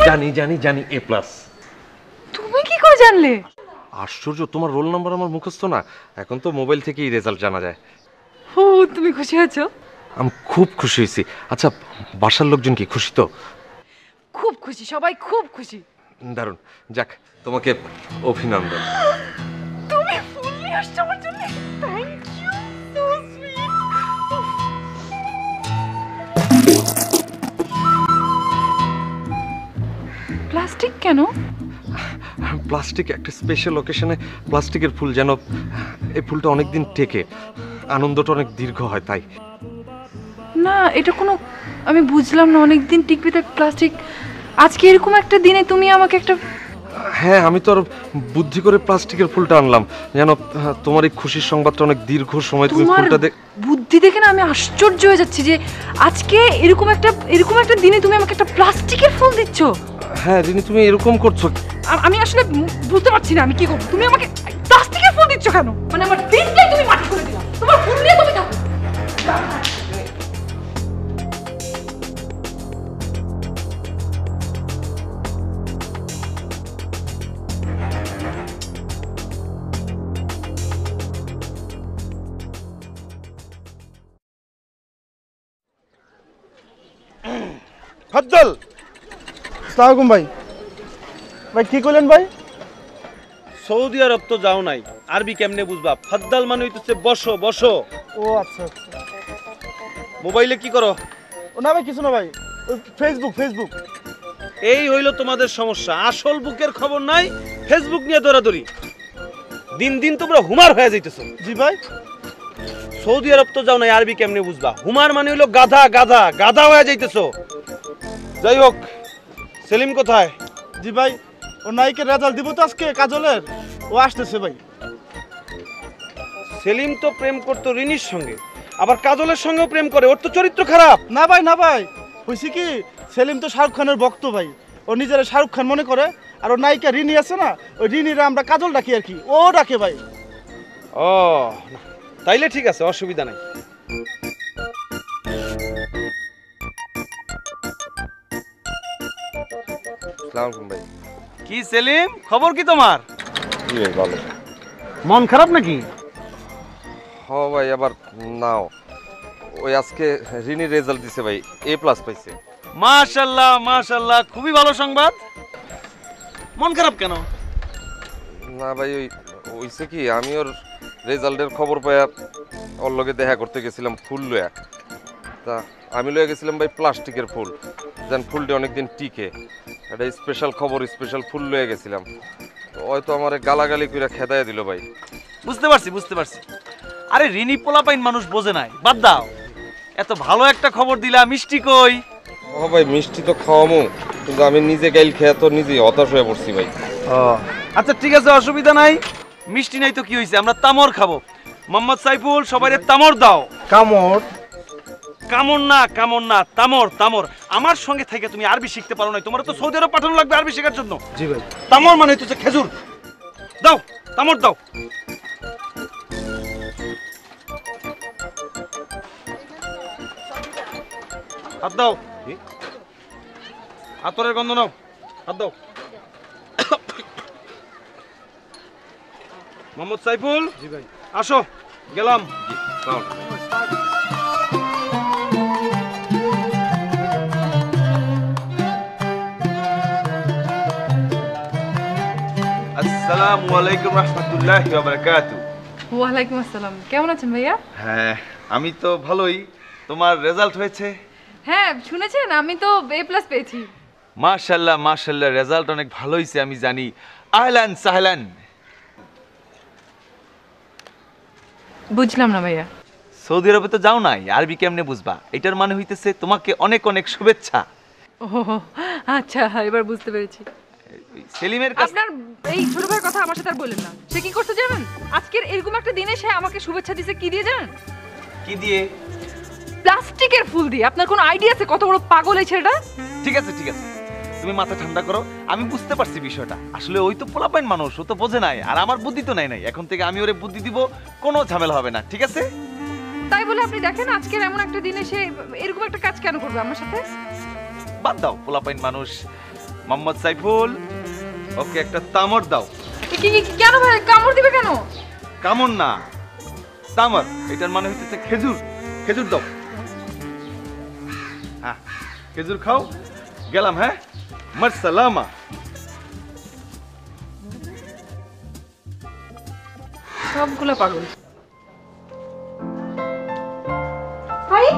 জানি জানি জানি এ প্লাস। তুমি কি করে জানলে? আশ্চর্য, তোমার রোল নাম্বার আমার মুখস্থ না, এখন তো মোবাইল থেকেই রেজাল্ট জানা যায়। ও তুমি খুশি হয়েছো? আমি খুব খুশি হয়েছি। আচ্ছা, বাসার লোকজন কি খুশি? তো খুব খুশি, সবাই খুব খুশি। দারুণ, যাক তোমাকে অভিনন্দন। তুমি ফুল নিয়ে আসছো আমার জন্য, thank you, so sweet. Plastic কেন? প্লাস্টিক একটা স্পেশাল অকেশনে প্লাস্টিকের ফুল, যেন এই ফুলটা অনেকদিন টেকে, আনন্দটা অনেক দীর্ঘ হয় তাই। না এটা কোনো, আমি বুঝলাম না, অনেকদিন টিকবে তাই প্লাস্টিক। আজকে এরকম একটা দিনে তুমি আমাকে একটা... হ্যাঁ, আমি তো আর বুদ্ধি করে প্লাস্টিকের ফুলটা আনলাম, যেন তোমার এই খুশির সংবাদটা অনেক দীর্ঘ সময় তুমি ফুলটা বুদ্ধি দেখে না আমি আশ্চর্য হয়ে যাচ্ছি যে আজকে এরকম একটা দিনে তুমি আমাকে একটা প্লাস্টিকের ফুল দিচ্ছ। হ্যাঁ রিনি, তুমি এরকম করছো? আমি আসলে বুঝতে পারছি না আমি কি করব। তুমি আমাকে প্লাস্টিকের ফুল দিচ্ছ কেন? মানে আমার দিনটাই তুমি মাটি করে দিলা। তোমার ফুল নিয়ে তুমি থাকো। ফাদ্দাল, আসসালামু আলাইকুম ভাই। ভাই কি কইলেন ভাই? সৌদি আরব তো যাও নাই, আরবি কেমনে বুঝবা? ফাদ্দাল মানে হইতেছে বসো বসো। ও আচ্ছা আচ্ছা। মোবাইলে কি করো? ও না ভাই কিছু না ভাই, ওই ফেসবুক। এই হইলো তোমাদের সমস্যা, আসল বুকের খবর নাই, ফেসবুক নিয়ে দৌড়াদৌড়ি। দিন দিন তোমরা হুমার হয়ে যাইতেছো। জি ভাই। সৌদি আরব তো যাও নাই, আরবি কেমনে বুঝবা? হুমার মানে হইলো গাধা গাধা গাধা হয়ে যাইতেছো। যাই হোক, সেলিম কোথায়? জি ভাই, ও নাইকের রেজাল্ট দিব তো আজকে কাজলের, ও আসতেছে ভাই। সেলিম তো প্রেম করতো রিনির সঙ্গে, আবার কাজলের সঙ্গেও প্রেম করে, ওর তো চরিত্র খারাপ। না ভাই, হয়েছে কি, সেলিম তো শাহরুখ খানের ভক্ত ভাই, ও নিজেরা শাহরুখ খান মনে করে, আর ও নায়িকা রিনি আছে না, ওই রিনিরা আমরা কাজল ডাকি আর কি, ও ডাকে ভাই। ও না, তাইলে ঠিক আছে, অসুবিধা নাই। আসসালামু ভাই। কি সেলিম, খবর কি তোমার? জি ভাই, ভালো। মন খারাপ নাকি? হ্যাঁ ভাই, আবার নাও, ওই আজকে রিনি রেজাল্ট দিছে ভাই, এ প্লাস পাইছে। মাশাআল্লাহ মাশাআল্লাহ, খুবই ভালো সংবাদ। মন খারাপ কেন? না ভাই, ওই হইছে কি, আমি ওর রেজাল্টের খবর পাইয়া ওর লগে দেখা করতে গেছিলাম ফুল লইয়া। তা আমি লইয়া গেছিলাম ভাই প্লাস্টিকের ফুল, যেন ফুলটা অনেকদিন টিকে। একটা স্পেশাল খবর, স্পেশাল ফুল লইয়া গেছিলাম, হয়তো আমার গালাগালি কইরা খেদাইয়া দিল ভাই। বুঝতে পারছি। আরে রিনি পোলাপাইন মানুষ বোঝে নাই, বাদ দাও। এত ভালো একটা খবর দিলা, মিষ্টি কই? ও ভাই, মিষ্টি তো খাওয়ামু, কিন্তু আমি নিজে গাইল খেয়ে তো নিজেই হতাশ হয়ে পড়ছি ভাই। আচ্ছা ঠিক আছে, অসুবিধা নাই। মিষ্টি নাই তো কি হয়েছে, আমরা তামর খাবো। মোহাম্মদ সাইফুল, সবাইরে তামর দাও। কামড় না, তামর। আমার সঙ্গে থেকে তুমি আরবি শিখতে পারো নাই, তোমার তো সৌদি আরব পাঠানো লাগবে আরবি শেখার জন্য। জি ভাই। তামর মানে হচ্ছে খেজুর। দাও, তামর দাও। হাত দাও, আতরের গন্ধ নাও, হাত দাও। মোহাম্মদ সাইফুল। জি ভাই। আসো, গেলাম। জি, তাও। আসসালামু আলাইকুম রাহমাতুল্লাহি ওয়া বারাকাতুহু। ওয়ালাইকুম আসসালাম। কেমন আছেন ভাইয়া? হ্যাঁ, আমি তো ভালোই। তোমার রেজাল্ট হয়েছে? হ্যাঁ শুনেছেন, আমি তো এ প্লাস পেয়েছি। মাশাআল্লাহ মাশাআল্লাহ, রেজাল্ট অনেক ভালো হয়েছে আমি জানি। আহলান সাহলান। বুঝলাম না ভাইয়া। সৌদি আরবে তো যাও নাই, আরবি কেমনে বুঝবা? এটার মানে হইতেছে তোমাকে অনেক অনেক শুভেচ্ছা। ও আচ্ছা, এবার বুঝতে পেরেছি। সেলিমের কাছে আপনার এই ছোট ভাইয়ের কথা আমার সাথে আর বলেন না। সে কি করতে জানেন? আজকের এরকম একটা দিনে সে আমাকে শুভেচ্ছা দিয়েছে কি দিয়ে জানেন? কি দিয়ে? প্লাস্টিকের ফুল দিয়ে। আপনার কোনো আইডিয়া আছে কত বড় পাগল এই ছেলেটা? ঠিক আছে, তুমি মাথা ঠান্ডা করো, আমি বুঝতে পারছি বিষয়টা। আসলে ওই তো পোলাপাইন মানুষ, ও তো বোঝে নাই, আর আমার বুদ্ধি তো নাই। এখন থেকে আমি ওরে বুদ্ধি দিব, কোনো ঝামেলা হবে না, ঠিক আছে? তাই বলে আপনি দেখেন আজকের এমন একটা দিনে সে এরকম একটা কাজ কেন করবে আমার সাথে? বাদ দাও, পোলাপাইন মানুষ। মোহাম্মদ সাইফুল, ওকে একটা তামর দাও। কেন ভাই, কামড় দিবে কেন? কামড় না, তামর, এটার মানে হচ্ছে খেজুর। খেজুর দাও। হ্যাঁ, খেজুর খাও। গেলাম, হ্যাঁ, মারসালামা। সবগুলো পাগল। আরে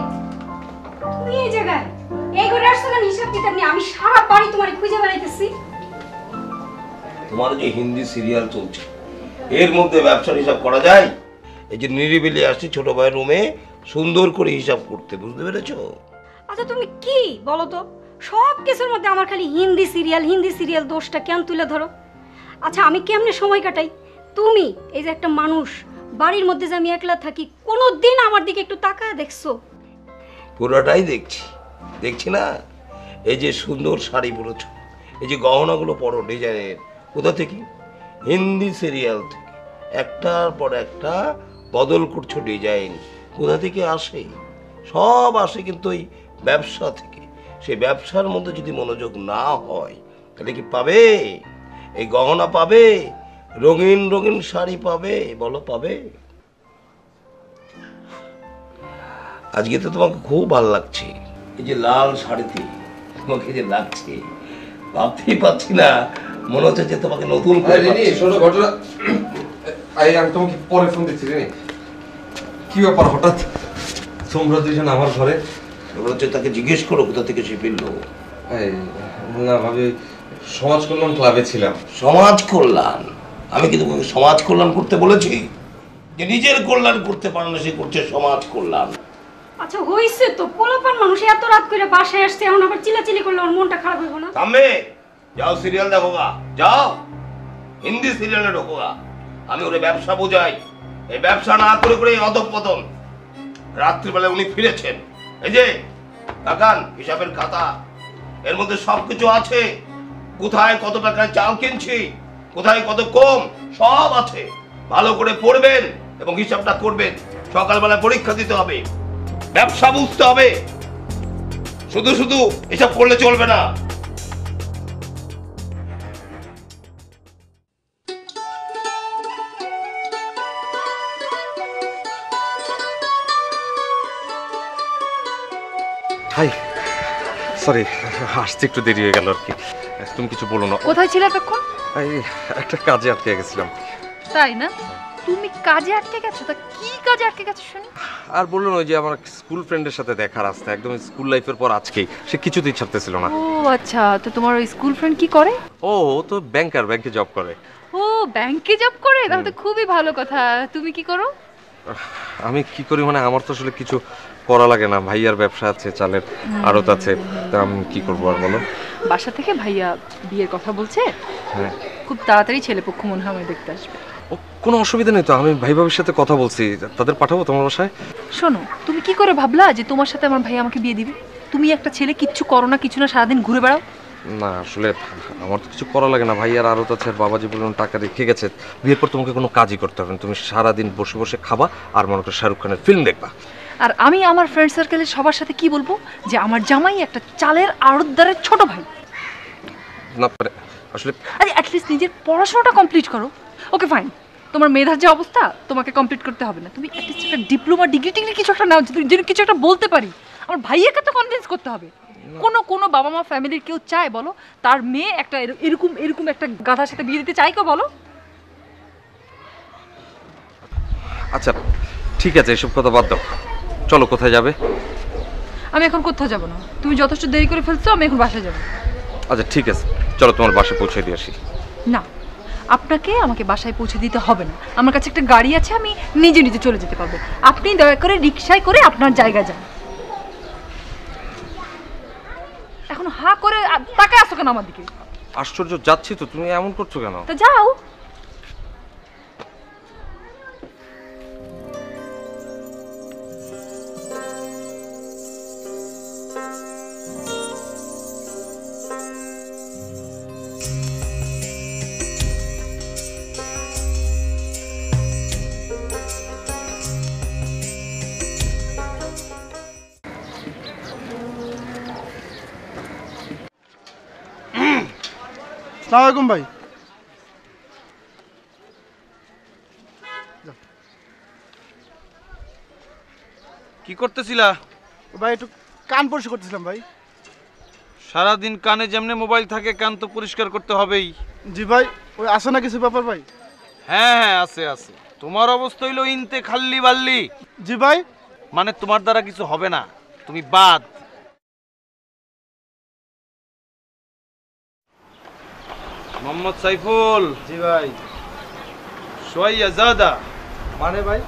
তুমি এই জায়গায় এই ঘরে আসছো কেন? হিসাব কিতাব নিয়ে আমি সারা বাড়ি তোমার খুঁজে বেড়াইতেছি। তোমার যে হিন্দি সিরিয়াল চলছে এর মধ্যে ব্যবসার হিসাব করা যায়? এই যে নিরিবিলি আসছি ছোট ভাইয়ের রুমে সুন্দর করে হিসাব করতে, বুঝতে পেরেছো? আচ্ছা তুমি কি বলো তো, সব কিছুর মধ্যে আমার খালি হিন্দি সিরিয়াল দোষটা কেন তুলে ধরো? আচ্ছা আমি কেমনে সময় কাটাই? তুমি এই যে একটা মানুষ, বাড়ির মধ্যে যে আমি একলা থাকি, কোনোদিন আমার দিকে একটু তাকায় দেখছো? পুরোটাই দেখছি না। এই যে সুন্দর শাড়ি পরেছো, এই যে গহনাগুলো পরো ডিজাইনের, কোথা থেকে? হিন্দি সিরিয়াল থেকে একটার পর একটা বদল করছো ডিজাইন। কোথা থেকে আসে? সব আসে কিন্তু ওই ব্যবসা থেকে। সেই ব্যবসার মধ্যে যদি মনোযোগ না হয় তাহলে কি পাবে? এই গহনা পাবে, রঙিন রঙিন শাড়ি পাবে, বলো পাবে? আজকে তো তোমাকে খুব ভালো লাগছে, এই যে লাল শাড়িতে তোমাকে যে লাগছে ভাবতেই পারছি না, মনে হচ্ছে যে তোমাকে নতুন করে শোনো ঘটনা, আমি তোমাকে পরে ফোন দিচ্ছি রে। কি ব্যাপার হঠাৎ তোমরা দুজন আমার ঘরে? মনে হচ্ছে তাকে জিজ্ঞেস করো কোথা থেকে সে ফিরলো। না ভাবি, সমাজ কল্যাণ ক্লাবে ছিলাম। সমাজ কল্যাণ? আমি কি তোমাকে সমাজ কল্যাণ করতে বলেছি? যে নিজের কল্যাণ করতে পারে না সে করছে সমাজ কল্যাণ। আচ্ছা হইছে তো, পোলাপান মানুষ এত রাত করে বাসায় আসছে, এখন আবার চিল্লাচিল্লি করলে ওর মনটা খারাপ হইব না? থামবে, যাও সিরিয়াল দেখো গা, যাও হিন্দি সিরিয়ালে ঢোকো গা। আমি ওরে ব্যবসা বোঝাই, এই ব্যবসা না করে করে অধঃপতন। রাত্রিবেলা উনি ফিরেছেন, এই যে তাকান হিসাবের খাতা, এর মধ্যে সবকিছু আছে। কোথায় কত টাকায় চাল কিনছি, কোথায় কত কম, সব আছে। ভালো করে পড়বেন এবং হিসাবটা করবেন। সকালবেলা পরীক্ষা দিতে হবে, ব্যবসা বুঝতে হবে, শুধু শুধু এসব করলে চলবে না। হাই, সরি, আসতে একটু দেরি হয়ে গেল আর কি। তুমি কিছু বলো না। কোথায় ছিলে এতক্ষণ? একটা কাজে আটকে গেছিলাম। তাই না? তুমি কাজে আটকে গেছো? তা কি কাজে আটকে গেছো শুনি? আর বললো না, ওই যে আমার স্কুল ফ্রেন্ডের সাথে দেখা রাস্তা, একদম স্কুল লাইফের পর আজকেই, সে কিছুতেই ছাড়তেছিল না। ও আচ্ছা, তো তোমার ওই স্কুল ফ্রেন্ড কি করে? ও তো ব্যাংকে জব করে। ও ব্যাংকে জব করে? তাহলে তো খুবই ভালো কথা। তুমি কি করো? আমি কি করি মানে, আমার তো আসলে কিছু করা লাগে না। ভাইয়ার ব্যবসা আছে, চালের আড়ত আছে, তা আমি কি করবো আর বলো। বাসা থেকে ভাইয়া বিয়ের কথা বলছে। হ্যাঁ, খুব তাড়াতাড়ি ছেলেপক্ষ মনে হয় আমায় দেখতে আসবে। ও কোনো অসুবিধা নেই তো, আমি ভাই ভাবির সাথে কথা বলছি, তাদের পাঠাবো তোমার বাসায়। শোনো, তুমি কি করে ভাবলা যে তোমার সাথে আমার ভাই আমাকে বিয়ে দিবে? তুমি একটা ছেলে, কিচ্ছু করো না, কিছু না, সারাদিন ঘুরে বেড়াও। না আসলে আমার তো কিছু করা লাগে না, ভাইয়ার আড়ত আছে, আর বাবাজি বলুন টাকা রেখে গেছে। বিয়ের পর তোমাকে কোনো কাজই করতে হবে না, তুমি সারাদিন বসে বসে খাবা আর মনে করো শাহরুখ খানের ফিল্ম দেখবা। আর আমি আমার ফ্রেন্ড সার্কেলের সবার সাথে কি বলবো? যে আমার জামাই একটা চালের আড়তদারের ছোট ভাই। না মানে আসলে আরে অ্যাটলিস্ট নিজের পড়াশোনাটা কমপ্লিট করো। ওকে ফাইন, তোমার মেধার যে অবস্থা, তোমাকে কমপ্লিট করতে হবে না। তুমি অ্যাটলিস্ট একটা ডিপ্লোমা ডিগ্রি কিছু একটা নাও, যেন কিছু একটা বলতে পারি। আমার ভাইয়াকে তো কনভিন্স করতে হবে। কোনো বাবা মা ফ্যামিলির কেউ চায় বলো তার মেয়ে একটা এরকম একটা গাধার সাথে বিয়ে দিতে চায় কেউ বলো? আচ্ছা ঠিক আছে, এসব কথা বাদ দাও, চলো কোথায় যাবে? আমি এখন কোথাও যাবো না, তুমি যথেষ্ট দেরি করে ফেলছো, আমি এখন বাসায় যাবো। আচ্ছা ঠিক আছে, চলো তোমার বাসায় পৌঁছে দিয়ে আসি। না, আপনাকে আমাকে বাসায় পৌঁছে দিতে হবে না, আমার কাছে একটা গাড়ি আছে, আমি নিজে চলে যেতে পারবো। আপনি দয়া করে রিকশায় করে আপনার জায়গায় যান। এখন হা করে তাকায় আসো কেন আমার দিকে? আশ্চর্য, যাচ্ছি তো, তুমি এমন করছো কেন? তা যাও। আসসালামু আলাইকুম ভাই। কি করতেছিলা? ভাই একটু কান পরিষ্কার করতেছিলাম ভাই। সারাদিন কানে যেমনে মোবাইল থাকে, কান তো পরিষ্কার করতে হবেই। জি ভাই, ওই আসে না কিছু ব্যাপার ভাই? হ্যাঁ হ্যাঁ, আছে আছে। তোমার অবস্থা হইলো ইনতে খাল্লি বাল্লি, জি ভাই। মানে তোমার দ্বারা কিছু হবে না, তুমি বাদ। মোহাম্মদ সাইফুল। জি ভাই। সোয়াইয়া জাদা। মানে ভাই?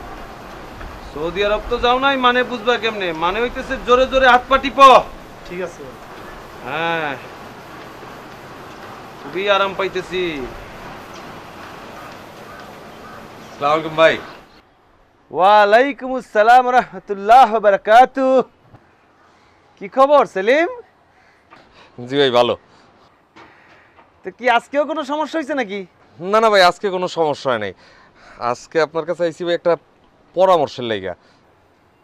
সৌদি আরব তো যাও নাই, মানে বুঝবা কেমনে? মানে হইতেছে জোরে জোরে হাত পা টিপ। ঠিক আছে। হ্যাঁ, খুবই আরাম পাইতেছি। আসসালামু আলাইকুম ভাই। ওয়ালাইকুম আসসালাম রাহমাতুল্লাহ বারাকাতু। কি খবর সেলিম? জি ভাই ভালো। তো কি আজকেও কোনো সমস্যা হয়েছে নাকি? না না ভাই, আজকে কোনো সমস্যা হয় নাই। আজকে আপনার কাছে আইছি ভাই একটা পরামর্শের লাইগা।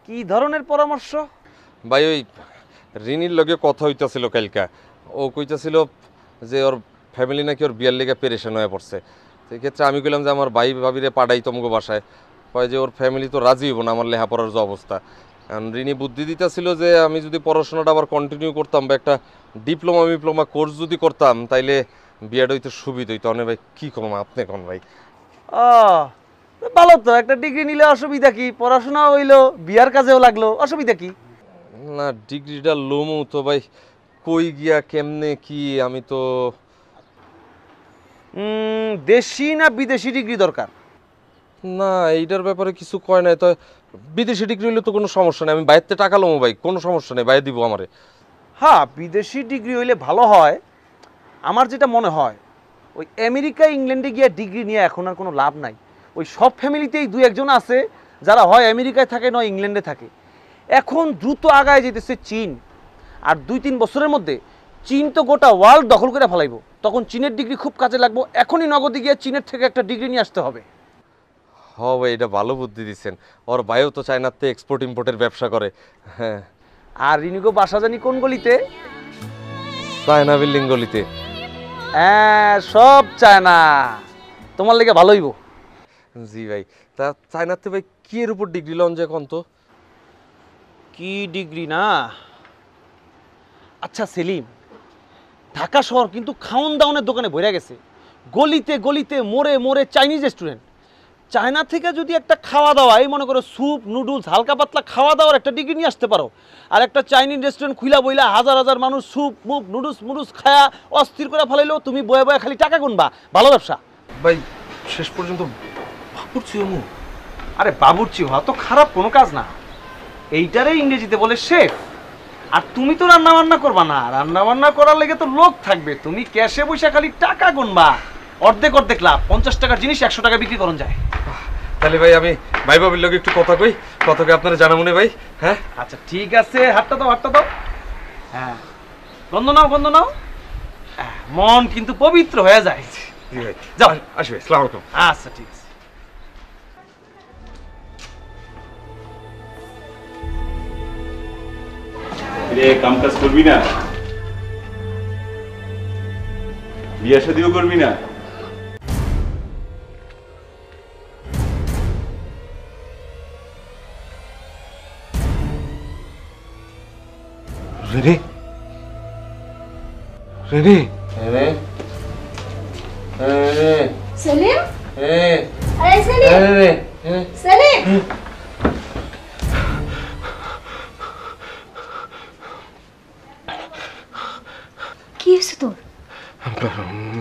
কি ধরনের পরামর্শ? ভাই ওই রিনির লগে কথা হইতাছিল কালকা। ও কইতাছিল যে ওর ফ্যামিলি নাকি ওর বিয়ার লেগে পেরেশান হয়ে পড়ছে। সেক্ষেত্রে আমি কইলাম যে আমার ভাই ভাবিরে পাঠাই তমগো বাসায়। কয় যে ওর ফ্যামিলি তো রাজি হইব না আমার লেখাপড়ার যে অবস্থা। কারণ রিনি বুদ্ধি দিতেছিল যে আমি যদি পড়াশোনাটা আবার কন্টিনিউ করতাম বা একটা ডিপ্লোমা কোর্স যদি করতাম তাইলে বিয়েটা হইতে সুবিধা হইতো। অনেক ভাই কী কম আপনি কোন ভাই? ও ভালো তো, একটা ডিগ্রি নিলে অসুবিধা কি? পড়াশোনা হইলো, বিয়ার কাজেও লাগলো, অসুবিধা কি? না ডিগ্রিটা লোমু তো ভাই, কই গিয়া কেমনে কি আমি তো। দেশি না বিদেশি ডিগ্রি দরকার? না এইটার ব্যাপারে কিছু কয় নাই। তো বিদেশি ডিগ্রি হইলে তো কোনো সমস্যা নেই, আমি বাইরে টাকা লোমো ভাই, কোনো সমস্যা নেই, বাইরে দিব আমারে। হ্যাঁ, বিদেশি ডিগ্রি হইলে ভালো হয়। আমার যেটা মনে হয়, ওই আমেরিকা ইংল্যান্ডে গিয়ে ডিগ্রি নিয়ে এখন আর কোনো লাভ নাই। ওই সব ফ্যামিলিতেই দুই একজন আছে যারা হয় আমেরিকায় থাকে নয় ইংল্যান্ডে থাকে। এখন দ্রুত আগায় যেতেছে চীন, আর 2-3 বছরের মধ্যে চীন তো গোটা ওয়ার্ল্ড দখল করে ফেলাইব। তখন চীনের ডিগ্রি খুব কাজে লাগবো। এখনই নগদে গিয়ে চীনের থেকে একটা ডিগ্রি নিয়ে আসতে হবে। হ ভাই, এটা ভালো বুদ্ধি দিচ্ছেন। ওর ভাইও তো চায়নাতে এক্সপোর্ট ইম্পোর্টের ব্যবসা করে। হ্যাঁ। আর রিনিগো বাসা জানি কোন গলিতে? চায়না বিল্ডিং গলিতে। হ্যাঁ, সব চায়না, তোমার লেগে ভালো হইব। জি ভাই। তা চায়নাতে ভাই কি এর উপর ডিগ্রি লন যে কোন তো? কি ডিগ্রি না? আচ্ছা সেলিম, ঢাকা শহর কিন্তু খাওন দাওনের দোকানে ভরে গেছে। গলিতে গলিতে মোড়ে মোড়ে চাইনিজ রেস্টুরেন্ট। চায়না থেকে যদি একটা খাওয়া দাওয়া, এই মনে করো স্যুপ নুডলস হালকা পাতলা খাওয়া দাওয়ার একটা ডিগ্রি নিয়ে আসতে পারো, আর একটা চাইনিজ রেস্টুরেন্ট খুইলা বইলা হাজার হাজার মানুষ স্যুপ মুপ নুডলস খায়া অস্থির করে ফেলাইলেও তুমি বয়ে বয়ে খালি টাকা গুনবা। ভালো ব্যবসা ভাই শেষ পর্যন্ত ভাবছি আমু। আরে বাবুর্চি হওয়া তো খারাপ কোনো কাজ না। এইটারে ইংরেজিতে বলে শেফ। আর তুমি তো রান্না বান্না করবা না, রান্না বান্না করার লেগে তো লোক থাকবে। তুমি ক্যাশে বসে খালি টাকা গুনবা। অর্ধেক অর্ধেক লাভ। 50 টাকার জিনিস 100 টাকা বিক্রি করুন যায়। তাহলে ভাই আমি ভাই বাবির লোক একটু কথা কই, কথাকে আপনারা জানা মনে ভাই। হ্যাঁ আচ্ছা ঠিক আছে, হাতটা দাও হাতটা দাও। হ্যাঁ, গন্ধ নাও। মন কিন্তু পবিত্র হয়ে যায়। জি ভাই, যাও আসবে। আসসালামু আলাইকুম। আচ্ছা ঠিক আছে। রে কাম কাজ করবি না? বিয়া শাদিও করবি না? রেনে রেনে রেনে রেনে সেলিম, রেনে আরে সেলিম, রেনে সেলিম, কি হয়েছে তোর?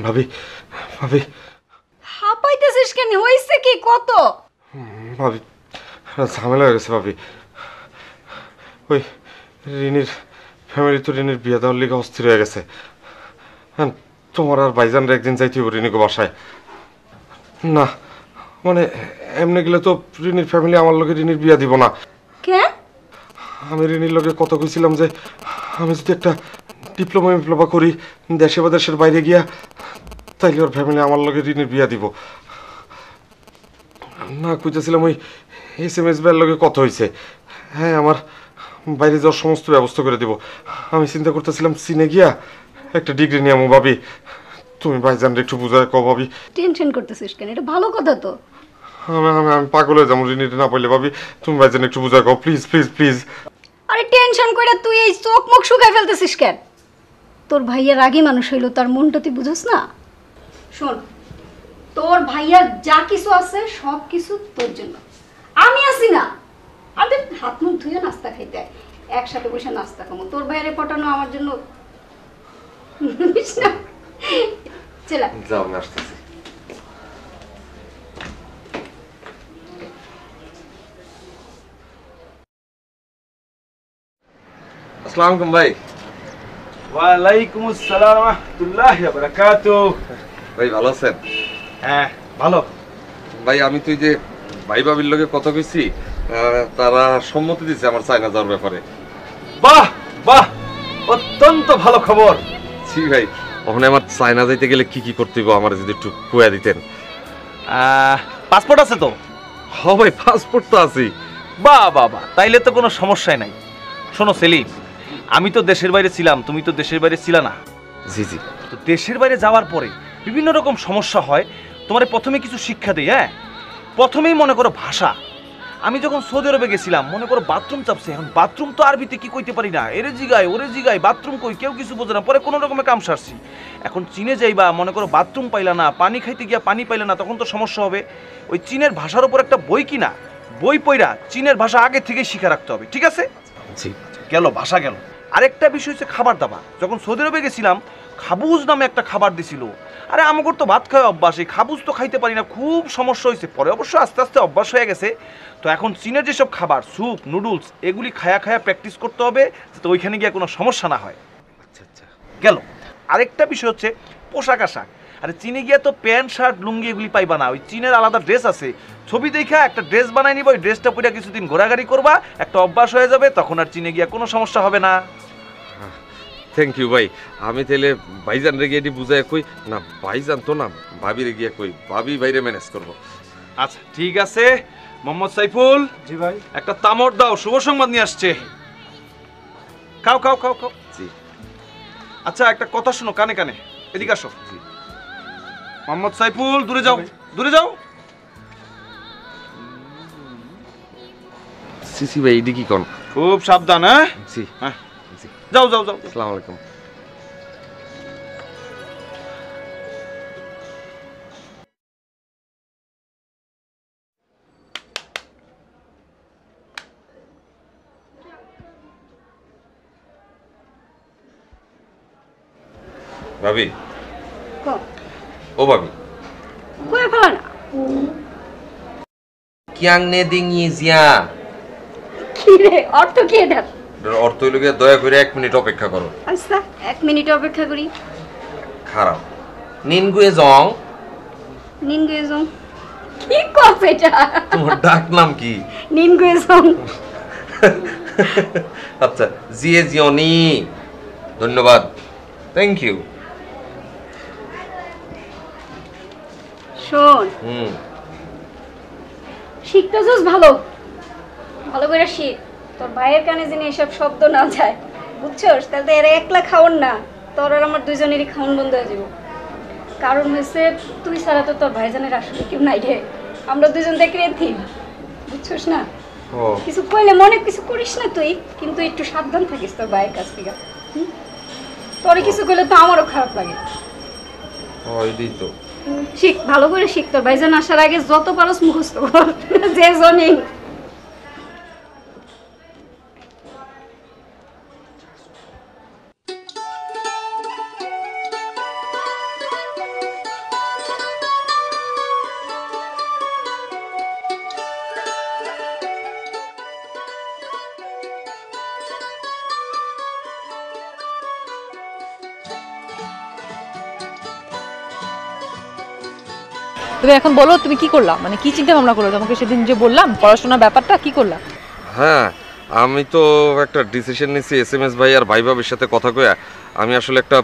ভাবি ভাবি হাঁপাইতেছিস কেন? হয়েছে কি? কত? ভাবি ঝামেলা হয়ে গেছে ভাবি। ওই রিনির ফ্যামিলি তো রিনির বিয়ে দেওয়ার লিগে অস্থির হয়ে গেছে। হ্যাঁ, তোমার আর ভাইজানরা একদিন যাইতে হবে রিনিকে বাসায়। না মানে এমনি গেলে তো রিনির ফ্যামিলি আমার লগে রিনির বিয়া দিব না। কেন? আমি রিনির লগে কথা কইছিলাম যে আমি যদি একটা ডিপ্লোমা করি দেশে বা দেশের বাইরে গিয়া, তাইলে ওর ফ্যামিলি আমার লগে রিনির বিয়া দিব না। কইতেছিলাম ওই SMS ভাইয়ের লগে কথা হয়েছে। হ্যাঁ, আমার বাইরে যাওয়ার সমস্ত ব্যবস্থা করে দিব। আমি চিন্তা করতেছিলাম চীনে গিয়া একটা ডিগ্রি নিয়ে আমু। ভাবি তুমি ভাইজান একটু বুঝায় কও ভাবি। টেনশন করতেছিস কেন? এটা ভালো কথা তো। আমি পাগল হয়ে যাবো রিনিটা না পাইলে ভাবি। তুমি ভাইজান একটু বুঝায় কও প্লিজ প্লিজ প্লিজ। আরে টেনশন কইরা তুই এই চোখ মুখ শুকাই ফেলতেছিস কেন? তোর ভাইয়া রাগী মানুষ হইলো, তার মনটা তুই বুঝছ না? শোন, তোর ভাইয়া যা কিছু আছে সব কিছু তোর জন্য। আমি আছি না, আমাদের হাত মুখ ধুয়ে নাস্তা খাইতে হয়, একসাথে বসে নাস্তা খাবো। তোর ভাইয়ারে পটানো আমার জন্য চলা যাও, আমি আসতেছি। আসসালামু আলাইকুম ভাই। ওয়ালাইকুম আসসালাম ওয়া রাহমাতুল্লাহি ওয়া বারাকাতুহু। ভাই ভালো আছেন? হ্যাঁ ভালো। ভাই আমি তুই যে ভাই ভাবির লগে কথা কইছি, তারা সম্মতি দিছে আমার চায়না যাওয়ার ব্যাপারে। বাহ বাহ, অত্যন্ত ভালো খবর। জি ভাই, ওখানে আমার চায়না যাইতে গেলে কি কি করতে হবে আমার যদি একটু কইয়া দিতেন। পাসপোর্ট আছে তো? হ্যাঁ ভাই, পাসপোর্ট তো আছেই। বাহ বাহ বাহ, তাইলে তো কোনো সমস্যাই নাই। শোনো সেলিম, আমি তো দেশের বাইরে ছিলাম, তুমি তো দেশের বাইরে ছিলা না। জি জি। তো দেশের বাইরে যাওয়ার পরে বিভিন্ন রকম সমস্যা হয়। তোমার প্রথমে কিছু শিক্ষা দেই। হ্যাঁ, প্রথমেই মনে করো ভাষা। আমি যখন সৌদি আরবে গেছিলাম, মনে করো বাথরুম চাপছে, এখন বাথরুম তো আরবিতে কি কইতে পারি না, এরে জিগায় ওরে জিগায় বাথরুম কই, কেউ কিছু বোঝে না। পরে কোনো রকমে কাম সারছি। এখন চীনে যাইবা, মনে করো বাথরুম পাইলা না, পানি খাইতে গিয়া পানি পাইলা না, তখন তো সমস্যা হবে। ওই চীনের ভাষার উপর একটা বই কিনা, বই পইরা চীনের ভাষা আগে থেকেই শিখা রাখতে হবে, ঠিক আছে? জি। গেল ভাষা গেল। আরেকটা বিষয় হচ্ছে খাবার দাবার। যখন সৌদি আরবে গেছিলাম, খাবুজ নামে একটা খাবার দিছিল। আরে আমাকে তো ভাত খাওয়া অভ্যাস, এই খাবুজ তো খাইতে পারি না, খুব সমস্যা হয়েছে। পরে অবশ্য আস্তে আস্তে অভ্যাস হয়ে গেছে। তো এখন চীনের যেসব খাবার, স্যুপ, নুডলস, এগুলি খায়া খায়া প্র্যাকটিস করতে হবে, যাতে ওইখানে গিয়ে কোনো সমস্যা না হয়। আচ্ছা আচ্ছা। গেল। আরেকটা বিষয় হচ্ছে পোশাক আশাক। আরে চীনে গিয়ে তো প্যান্ট শার্ট লুঙ্গি এগুলি পাইবা না, ওই চীনের আলাদা ড্রেস আছে। ছবি দেখা একটা ড্রেস বানাই নিবা, ওই ড্রেসটা পরে কিছুদিন ঘোরাঘুরি করবা, একটা অভ্যাস হয়ে যাবে, তখন আর চীনে গিয়ে কোনো সমস্যা হবে না। থ্যাংক ইউ ভাই। আমি তাহলে ভাইজান রে গিয়ে বুঝাই কই না, ভাইজান তো না ভাবি রে গিয়ে কই, ভাবি বাইরে ম্যানেজ করবো। আচ্ছা ঠিক আছে। মোহাম্মদ সাইফুল। জি ভাই। একটা তামড় দাও, শুভ সংবাদ নিয়ে আসছে। খাও খাও খাও খাও। জি। আচ্ছা একটা কথা শোনো, কানে কানে, এদিকে আসো। জি। মোহাম্মদ সাইফুল, দূরে যাও, দূরে যাও। সিসি ভাই এদিকে কি কোন? খুব সাবধান। হ্যাঁ জি হ্যাঁ, যাও যাও যাও। আসসালামু আলাইকুম। ভাবি, ও ভাবি, কই ফেলা না? কিয়াং নে দিং ইজিয়া। কি রে, অর্থ কি এটা? অর্থ হইল গিয়ে দয়া করে 1 মিনিট অপেক্ষা করো। আচ্ছা 1 মিনিট অপেক্ষা করি। খারাপ। নিনগুয়ে জং। নিনগুয়েজং কি কস এটা? তোমার ডাক নাম কি? নিনগুয়েজং। আচ্ছা, জিয়ে জিওনি। ধন্যবাদ। Thank you. শোন, শিখতেছিস ভালো, ভালো করে শিখ। তোর ভাইয়ের কানে যেন এসব শব্দ না যায়, বুঝছস? তাহলে তো এরা একলা খাওন না, তোর আর আমার দুইজনেরই খাওন বন্ধ হয়ে যাবো। কারণ হয়েছে তুই ছাড়া তো তোর ভাইজানের আসলে কেউ নাই রে, আমরা দুজন দেখে রেথি, বুঝছস না? কিছু কইলে মনে কিছু করিস না তুই, কিন্তু একটু সাবধান থাকিস তোর ভাইয়ের কাছ থেকে। তোরে কিছু কইলে তো আমারও খারাপ লাগে। তো শিখ, ভালো করে শিখ। তোর ভাইজান আসার আগে যত পারস মুখস্থ কর, যে জনি। তুমি এখন বলো তুমি কি করলা, মানে কি চিন্তা ভাবনা করলো? তোমাকে সেদিন যে বললাম পড়াশোনার ব্যাপারটা, কি করলা? হ্যাঁ, আমি তো একটা ডিসিশন নিয়েছি SMS ভাই আর ভাই ভাবির সাথে কথা কইয়া আমি আসলে একটা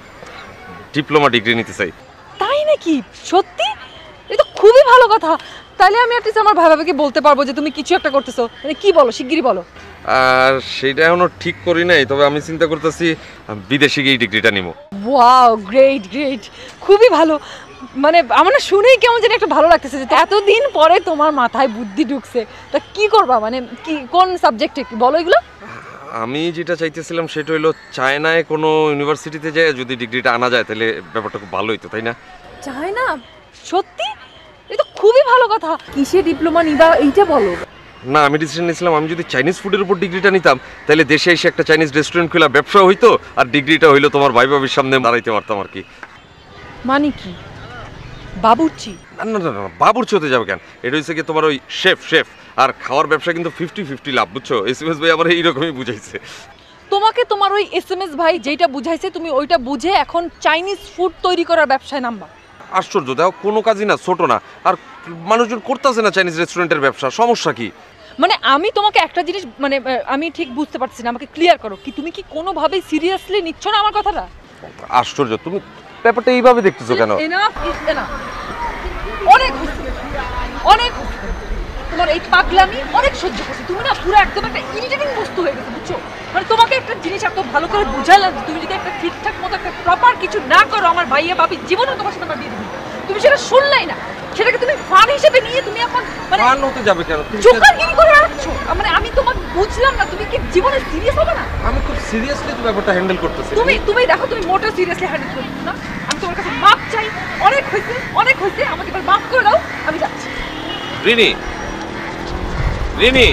ডিপ্লোমা ডিগ্রি নিতে চাই। তাই নাকি? সত্যি? এটা তো খুবই ভালো কথা। তাহলে আমি অ্যাটলিস্ট আমার ভাই ভাবিকে বলতে পারবো যে তুমি কিছু একটা করতেছো। মানে কি বলো, শিগগিরই বলো। আর সেটা এখনো ঠিক করি নাই, তবে আমি চিন্তা করতেছি বিদেশে গিয়ে ডিগ্রিটা নিব। ওয়াও, গ্রেট গ্রেট, খুবই ভালো। মানে আমার না শুনেই কেমন যেন একটা ভালো লাগতেছে যে এতদিন পরে তোমার মাথায় বুদ্ধি ঢুকছে। তা কি করবা, মানে কি কোন সাবজেক্টে, কি বলো এগুলো? আমি যেটা চাইতেছিলাম সেটা হলো চায়নায় কোনো ইউনিভার্সিটিতে যায় যদি ডিগ্রিটা আনা যায় তাহলে ব্যাপারটা খুব ভালো হইতো, তাই না? চাই না? সত্যি? এটা তো খুবই ভালো কথা। কিসে ডিপ্লোমা নিবা এইটা বলো। না, আমি ডিসিশন নিয়েছিলাম আমি যদি চাইনিজ ফুডের উপর ডিগ্রিটা নিতাম তাহলে দেশে এসে একটা চাইনিজ রেস্টুরেন্ট খোলা ব্যবসা হইতো, আর ডিগ্রিটা হইলো তোমার ভাই ভাবির সামনে দাঁড়াইতে পারতাম আর কি। মানে কি বাবুর্চি? না না না না, বাবুর্চি হতে যাবে কেন? এটা হচ্ছে কি তোমার ওই শেফ আর খাওয়ার ব্যবসা কিন্তু 50-50 লাভ, বুঝছো? এসএমএস ভাই আমার এইরকমই বুঝাইছে। তোমাকে তোমার ওই এসএমএস ভাই যেটা বুঝাইছে তুমি ওইটা বুঝে এখন চাইনিজ ফুড তৈরি করার ব্যবসায় নামবা? আশ্চর্য, দেখো কোনো কাজই না ছোট না, আর মানুষজন করতেছে না চাইনিজ রেস্টুরেন্টের ব্যবসা, সমস্যা কি? মানে আমি তোমাকে একটা জিনিস মানে আমি ঠিক বুঝতে পারছি না, আমাকে ক্লিয়ার করো কি তুমি কি কোনোভাবেই সিরিয়াসলি নিচ্ছ না আমার কথাটা? আশ্চর্য, তুমি ব্যাপারটা এইভাবে দেখতেছো কেন? এনাফ ইজ এনাফ, অনেক হয়েছে, অনেক হয়েছে। তোমার এই পাগলামি অনেক সহ্য করছি। তুমি না পুরো একদম একটা ইরিটেটিং বস্তু হয়ে গেছে, বুঝছো? মানে তোমাকে একটা জিনিস এত ভালো করে বুঝাইলাম যে তুমি যদি একটা ঠিকঠাক মতো একটা প্রপার কিছু না করো আমার ভাইয়া ভাবি জীবনে তোমার সাথে আমার বিয়ে দিবে। তুমি সেটা শুনলাই না, সেটাকে তুমি ফান হিসেবে নিয়ে তুমি এখন মানে ফান হতে যাবে কেন? জোকারগিরি করে রাখছো। মানে আমি তোমাকে বুঝলাম না, তুমি কি জীবনে সিরিয়াস হবে না? আমি খুব সিরিয়াসলি তো ব্যাপারটা হ্যান্ডেল করতেছি। তুমি দেখো তুমি মোটেও সিরিয়াসলি হ্যান্ডেল করছো না। আমি তোমার কাছে মাপ চাই, অনেক হয়েছে, আমাকে এবার মাফ করে দাও, আমি যাচ্ছি। রিনি, রিনি,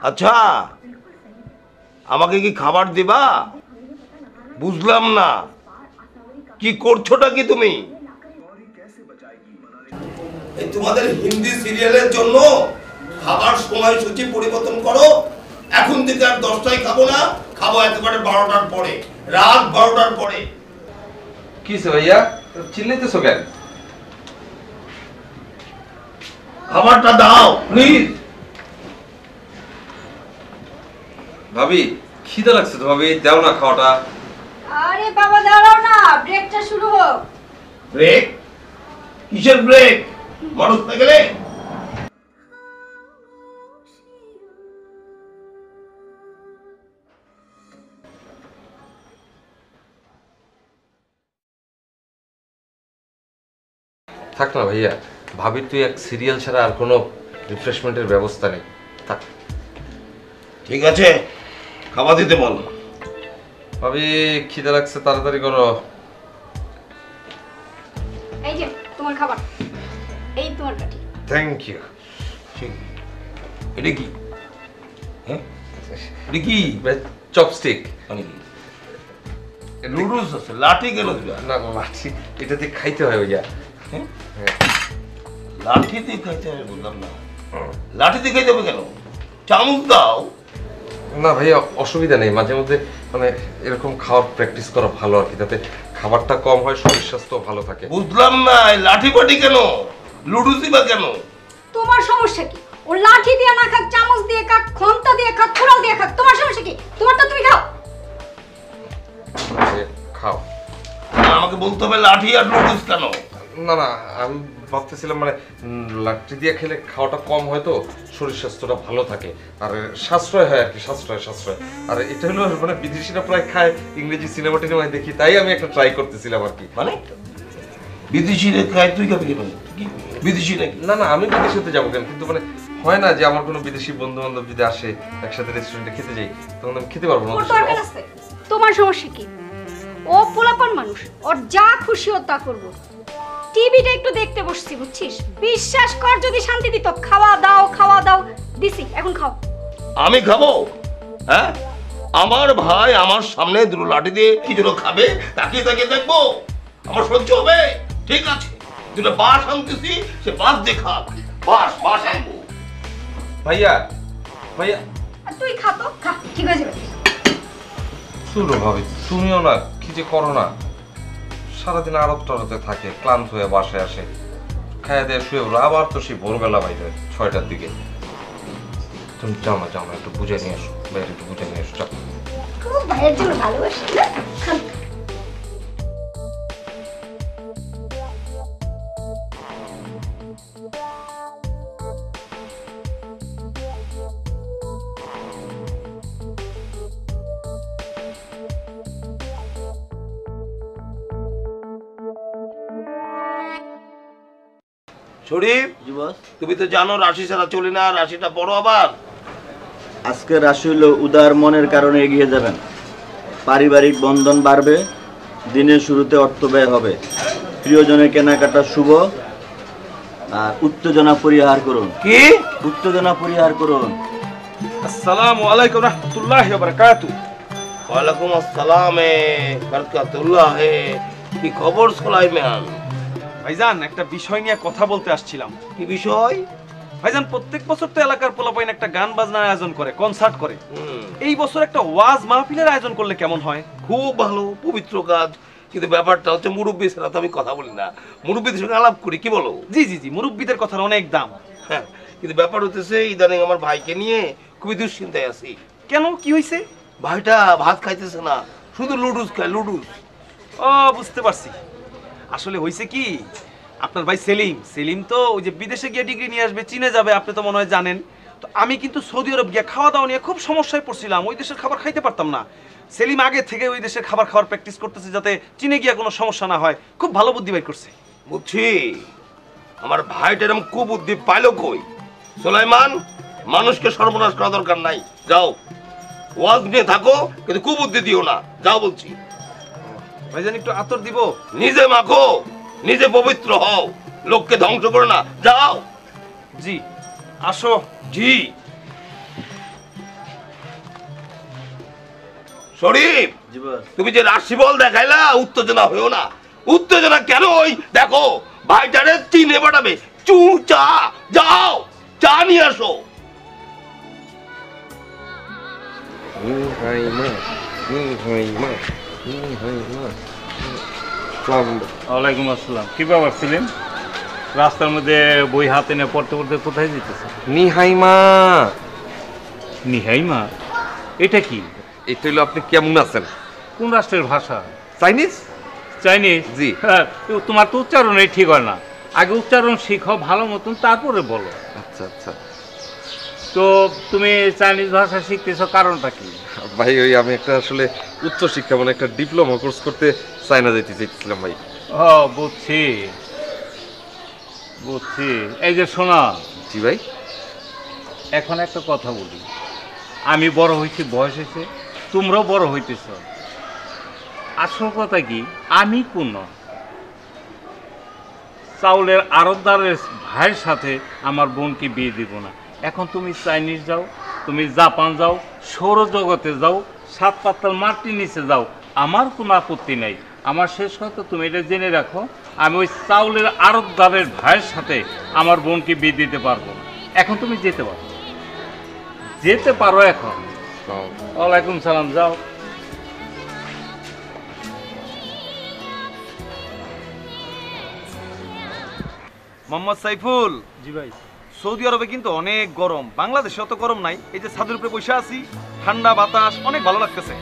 আচ্ছা আমাকে কি খাবার দিবা? বুঝলাম না কি করছোটা কি তুমি? এই তোমাদের হিন্দি সিরিয়ালের জন্য খাবার সময়সূচি পরিবর্তন করো। এখন থেকে আর 10টায় খাবো না, খাবো একেবারে 12টার পরে, রাত 12টার পরে। কিসে ভাইয়া চিল্লাইতেছো কেন? খাবারটা দাও প্লিজ। ভাবি খিদে লাগছে তো ভাবি, দাও না খাওয়াটা। আরে বাবা দাঁড়াও না, ব্রেকটা শুরু হোক। ব্রেক? কিসের ব্রেক? মানুষ না গেলে? থাক না ভাইয়া, ভাবির তুই এক সিরিয়াল ছাড়া আর কোনো রিফ্রেশমেন্টের ব্যবস্থা নেই, থাক। ঠিক আছে, খাবার দিতে বল। ভাবি খিদে লাগছে, তাড়াতাড়ি করো। এই যে তোমার খাবার, এই তোমার কাঠি। Thank you. এটা কি? হ্যাঁ এটা কি? চপস্টিক। মানে কি? নুডলস আছে, লাঠি কেন দিবা? না লাঠি এটা দিয়ে খাইতে হয় ভাইয়া। হ্যাঁ লাঠি দিয়ে খাইতে হবে? বুঝলাম না, লাঠি দিয়ে খাইতে হবে কেন? চামচ দাও। না ভাইয়া অসুবিধা নেই, মাঝে মধ্যে মানে এরকম খাওয়ার প্র্যাকটিস করা ভালো আর কি, যাতে খাবারটা কম হয়, শরীর স্বাস্থ্য ভালো থাকে। বুঝলাম না, লাঠি পাটি কেন, লুডুসি বা কেন? তোমার সমস্যা কি? ও লাঠি দিয়ে না খাক, চামচ দিয়ে খাক, খন্তা দিয়ে খাক, কুড়াল দিয়ে খাক, তোমার সমস্যা কি? তোমারটা তুমি খাও। খাও। আমাকে বলতে হবে লাঠি আর লুডুস কেন? না না, আমি ভাবতেছিলাম মানে লাঠি দিয়ে খেলে খাওয়াটা কম হয় তো শরীর স্বাস্থ্যটা ভালো থাকে, আর সাশ্রয় হয় আর কি, সাশ্রয়। আর এটা হলো মানে বিদেশিরা প্রায় খায়, ইংরেজি সিনেমা টিনেমায় দেখি, তাই আমি একটা ট্রাই করতেছিলাম আর কি। মানে বিদেশিরা খায়, তুই খাবি কেন? বিদেশি নাকি? না না, আমি বিদেশিতে যাবো কেন, কিন্তু মানে হয় না যে আমার কোনো বিদেশি বন্ধু বান্ধব যদি আসে একসাথে রেস্টুরেন্টে খেতে যাই, তখন আমি খেতে পারবো না। ওর দরকার আছে? তোমার সমস্যা কি? ও পোলাপান মানুষ, ওর যা খুশি ও তা করবো। টিভিটা একটু দেখতে বসছি, বুঝছিস? বিশ্বাস কর, যদি শান্তি দিত। খাওয়া দাও দিছি, এখন খাও। আমি খাবো? হ্যাঁ, আমার ভাই আমার সামনে দুটো লাঠি দিয়ে কি জন্য খাবে, তাকিয়ে দেখবো? আমার সহ্য হবে? ঠিক আছে, দুটো বাস আনতেছি, সে বাস দিয়ে খাক। বাস আনবো। ভাইয়া আর তুই খা তো, খা, ঠিক হয়ে যাবে। শুনো ভাবি, তুমিও না কি যে করো না, সারাদিন আড়তে থাকে, ক্লান্ত হয়ে বাসায় আসে, খাইয়া দিয়ে শুয়ে পড়ো, আবার তো সেই ভোরবেলা বাইরে 6টার দিকে। তুমি যাও না একটু বুঝে নিয়ে আসো, বাইরে একটু বুঝে নিয়ে আসো, যাও। খুব ভাইয়ের জন্য ভালোবাসি না? শরীফ, জি বস। তুমি তো জানো রাশি ছাড়া চলে না, রাশিটা বড় আবার। আজকে রাশি হলো উদার মনের কারণে এগিয়ে যাবেন, পারিবারিক বন্ধন বাড়বে, দিনের শুরুতে অর্থ ব্যয় হবে, প্রিয়জনের কেনাকাটা শুভ, আর উত্তেজনা পরিহার করুন। কি উত্তেজনা পরিহার করুন। আসসালামু আলাইকুম রাহমাতুল্লাহি ওয়া বারাকাতুহু। ওয়ালাইকুম আসসালাম বারাকাতুল্লাহ। কি খবর সুলাইমান? ভাইজান, একটা বিষয় নিয়ে কথা বলতে আসছিলাম। কি বিষয়? ভাইজান, প্রত্যেক বছর তো এলাকার পোলাপাইন একটা গান বাজনার আয়োজন করে, কনসার্ট করে। হুম, এই বছর একটা ওয়াজ মাহফিলের আয়োজন করলে কেমন হয়? খুব ভালো, পবিত্র কাজ। কিন্তু ব্যাপারটা হচ্ছে মুরব্বী ছাড়া তো আমি কথা বলি না, মুরব্বীদের সঙ্গে আলাপ করি, কি বলো? জি জি জি, মুরব্বীদের কথার অনেক দাম। হ্যাঁ, কিন্তু ব্যাপার হতেছে ইদানিং আমার ভাইকে নিয়ে খুবই দুশ্চিন্তায় আছি। কেন, কি হয়েছে? ভাইটা ভাত খাইতেছে না, শুধু লুডুস খায়, লুডুস। ও, বুঝতে পারছি। আসলে হয়েছে কি, আপনার ভাই সেলিম সেলিম তো ওই যে বিদেশে গিয়ে ডিগ্রি নিয়ে আসবে, চীনে যাবে, আপনি তো মনে হয় জানেন। তো আমি কিন্তু সৌদি আরব গিয়ে খাওয়া দাওয়া নিয়ে খুব সমস্যায় পড়ছিলাম, ওই দেশের খাবার খাইতে পারতাম না। সেলিম আগে থেকে ওই দেশের খাবার খাওয়ার প্র্যাকটিস করতেছে যাতে চীনে গিয়ে কোনো সমস্যা না হয়। খুব ভালো বুদ্ধি বের করছে। বুঝছি, আমার ভাইটা এরকম কুবুদ্ধি পাইলো কই? সুলাইমান, মানুষকে সর্বনাশ করা দরকার নাই, যাও ওয়াজ নিয়ে থাকো, কিন্তু কুবুদ্ধি দিও না, যাও বলছি। ভাইজান, একটু আতর দিব? নিজে মাখো, নিজে পবিত্র হও, লোককে ধ্বংস করো না, যাও। জি, আসো। জি। শরীফ, জি বস। তুমি যে রাশিফল দেখাইলা, উত্তেজনা হইও না। উত্তেজনা কেন হই দেখো, ভাইটারে চিনে পাঠাবে, চু চা, যাও চা নিয়ে আসো। ওয়ালাইকুম আসসালাম। কি ব্যাপার ছিলেন? রাস্তার মধ্যে বই হাতে নিয়ে পড়তে পড়তে কোথায় যেতেছে? নিহাইমা, নিহাইমা? এটা কি? এটা হলো আপনি কেমন আছেন? কোন রাষ্ট্রের ভাষা? চাইনিজ? চাইনিজ? জি। হ্যাঁ, তোমার তো উচ্চারণই ঠিক হয় না। আগে উচ্চারণ শিখো ভালো মতন, তারপরে বলো। আচ্ছা আচ্ছা তো তুমি চাইনিজ ভাষা শিখতেছো, কারণটা কি? ভাই, ওই আমি একটা আসলে উচ্চ শিক্ষা মানে একটা ডিপ্লোমা কোর্স করতে চায়না যেতে চাইছিলাম ভাই। ও, বুঝছি বুঝছি। এই যে শোনা। জি ভাই। এখন একটা কথা বলি, আমি বড় হয়েছি, বয়স হয়েছে, তোমরাও বড় হইতেছ। আসল কথা কি, আমি কোন চাউলের আড়তদারের ভাইয়ের সাথে আমার বোনকে বিয়ে দিব না। এখন তুমি চাইনিজ যাও, তুমি জাপান যাও, সৌরজগতে যাও, সাত পাতাল মাটির নিচে যাও, আমার কোনো আপত্তি নাই। আমার শেষ কথা, তুমি এটা জেনে রাখো, আমি ওই চাউলের আড়তদারের ভাইয়ের সাথে আমার বোনকে বিয়ে দিতে পারবো না। এখন তুমি যেতে পারো, যেতে পারো এখন। ওয়ালাইকুম সালাম, যাও। মোহাম্মদ সাইফুল। জি ভাই। সৌদি আরবে কিন্তু অনেক গরম, বাংলাদেশে অত গরম নাই। এই যে ছাদের উপরে বসে আছি, ঠান্ডা বাতাস, অনেক ভালো লাগতেছে।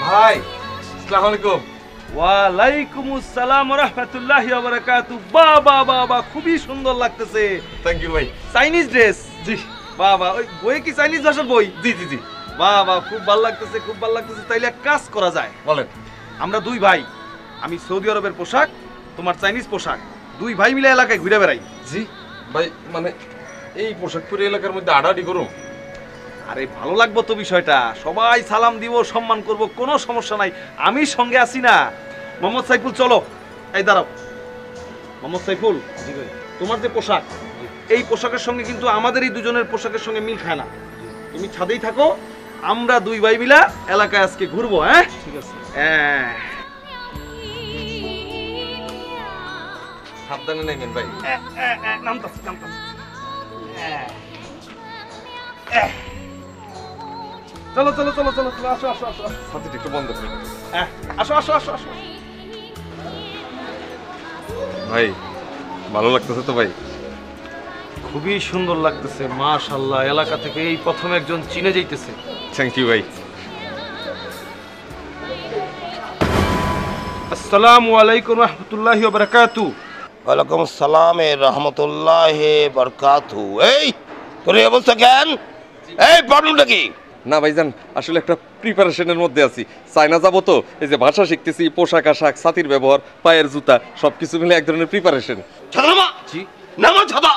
ভাই, আসসালামু আলাইকুম। ওয়ালাইকুম আসসালাম ওয়া রাহমাতুল্লাহি ওয়া বারাকাতুহু। বাবা বাবা, খুবই সুন্দর লাগতেছে। থ্যাংক ইউ ভাই। Chinese dress? জি। বাবা, ওই বই কি চাইনিজ ভাষার বই? জি জি জি। বাবা, খুব ভালো লাগতেছে, খুব ভালো লাগতেছে। তাইলে এক কাজ করা যায়, বলেন। আমরা দুই ভাই, আমি সৌদি আরবের পোশাক, তোমার চাইনিজ পোশাক, দুই ভাই মিলে এলাকায় ঘুরে বেড়াই। জি ভাই, মানে এই পোশাক পরে এলাকার মধ্যে আডাআডি করুন? আরে ভালো লাগবো তো বিষয়টা, সবাই সালাম দিব, সম্মান করব, কোনো সমস্যা নাই, আমি সঙ্গে আছি না। মোহাম্মদ সাইফুল, চলো। এই দাঁড়াও মোহাম্মদ সাইফুল, তোমার যে পোশাক, এই পোশাকের সঙ্গে কিন্তু আমাদের এই দুজনের পোশাকের সঙ্গে মিল খায় না। তুমি ছাদেই থাকো, আমরা দুই ভাই মিলা এলাকায় আজকে ঘুরবো। হ্যাঁ, ঠিক আছে। হ্যাঁ, সাবধানে নেবেন ভাই। নামতাছি নামতাছি। চলো চলো চলো চলো চলো, আসো আসো আসো আসো। ছাতিটা একটু বন্ধ করে দেন। আসো আসো আসো আসো। ভাই, ভালো লাগতেছে তো ভাই? খুবই সুন্দর লাগতেছে, মাশাআল্লাহ। এলাকা থেকে এই প্রথম একজন চিনে যাইতেছে। থ্যাংক ইউ ভাই। আসসালামু আলাইকুম রাহমাতুল্লাহি ওয়া বারাকাতুহু। ওয়ালাইকুম আসসালাম রহমতুল্লাহ বারকাতু। এই তোর এই অবস্থা কেন? এই প্রবলেমটা কি? না ভাইজান, আসলে একটা প্রিপারেশনের মধ্যে আছি। চায়না যাবো তো, এই যে ভাষা শিখতেছি, পোশাক আশাক, ছাতির ব্যবহার, পায়ের জুতা সবকিছু মিলে এক ধরনের প্রিপারেশন। ছাতা নামা। জি। নামা ছাতা।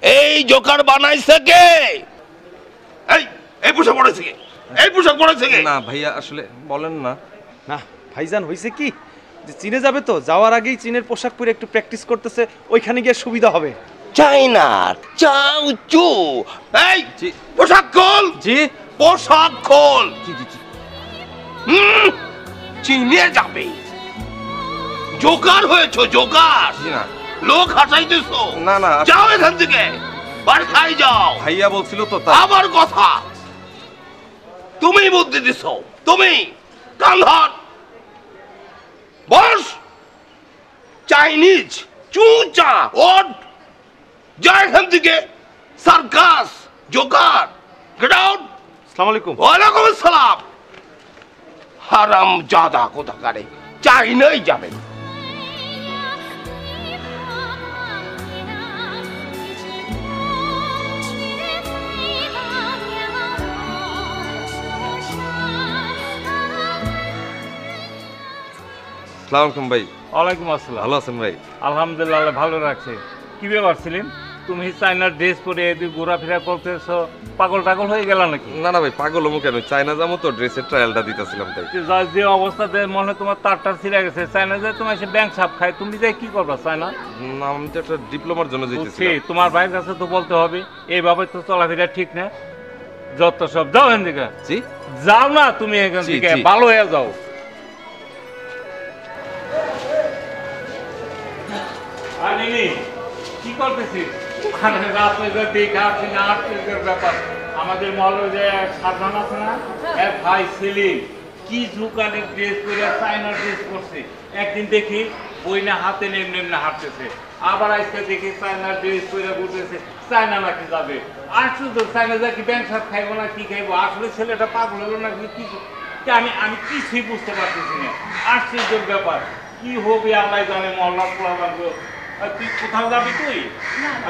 এই জোকার বানাইছে কে? এই পোশাক পরেছে কে? এই পোশাক পরেছে কে? না ভাইয়া, আসলে বলেন না। না ভাইজান, হয়েছে কি যে চীনে যাবে তো, যাওয়ার আগেই চীনের পোশাক পরে একটু প্র্যাকটিস করতেছে, ওইখানে গিয়ে সুবিধা হবে। চাইনা চাউ চু। এই জি। পোশাক খোল। জি পোশাক খোল। জি জি জি। চীনে যাবে। জোকার হয়েছো, জোকার। জি না লোক হাসাইতেছো। না না, যাও এখান থেকে, বাসায় যাও। ভাইয়া বলছিল তো তাই। আবার কথা, তুমি বুদ্ধি দিছো, তুমি। কান ধর, বস। চাইনিজ চুচা ওট, যা এখান থেকে। Circus, Joker, get out. আসসালামু আলাইকুম। ওয়ালাইকুম আসসালাম। হারাম জাদা কোথাকারে, চাইনাই যাবেন। আসসালামু আলাইকুম ভাই। ওয়ালাইকুম আসসালাম। ভালো আছেন ভাই? আলহামদুলিল্লাহ, ভালো রাখছে। কি ব্যাপার সেলিম, তুমি চাইনার ড্রেস পরে এদিকে ঘোরাফেরা করতেছো, পাগল টাগল হয়ে গেল নাকি? না না ভাই, পাগল হবো কেন? চায়না যাবো তো, ড্রেসের ট্রায়ালটা দিতেছিলাম তাই। যে অবস্থাতে মনে হয় তোমার তারটার ছিঁড়ে গেছে, চায়না যায় তোমার এসে ব্যাংক ছাপ খায়, তুমি যাই কি করবা চায়না? না, আমি তো একটা ডিপ্লোমার জন্য বুঝছি, যেতেছিলাম। তোমার ভাইয়ের কাছে তো বলতে হবে, এইভাবে তো চলাফেরা ঠিক না। যত সব, যাও এখান থেকে। জি যাও না তুমি এখান জি, থেকে, জি। ভালো হয়ে যাও। কি করতেছিস? আমাদের মহলে যে সাধারণ আছে না, এক ভাই সেলিম কি জুকানের ড্রেস করে চাইনার ড্রেস করছে। একদিন দেখি বই না হাতে নেমনে হাঁটতেছে, আবার আজকে দেখি চাইনার ড্রেস করে ঘুরতেছে। চায়না নাকি যাবে, আর শুধু চায়না যা কি ব্যাংক সাপ খাইবো না কি খাইবো? আসলে ছেলেটা পাগল হলো না কি? আমি কিছুই বুঝতে পারতেছি না। আশ্চর্যের ব্যাপার, কি হবে আল্লাহ জানে। মহল্লা পোলা লাগবে। তুই কোথাও যাবি? তুই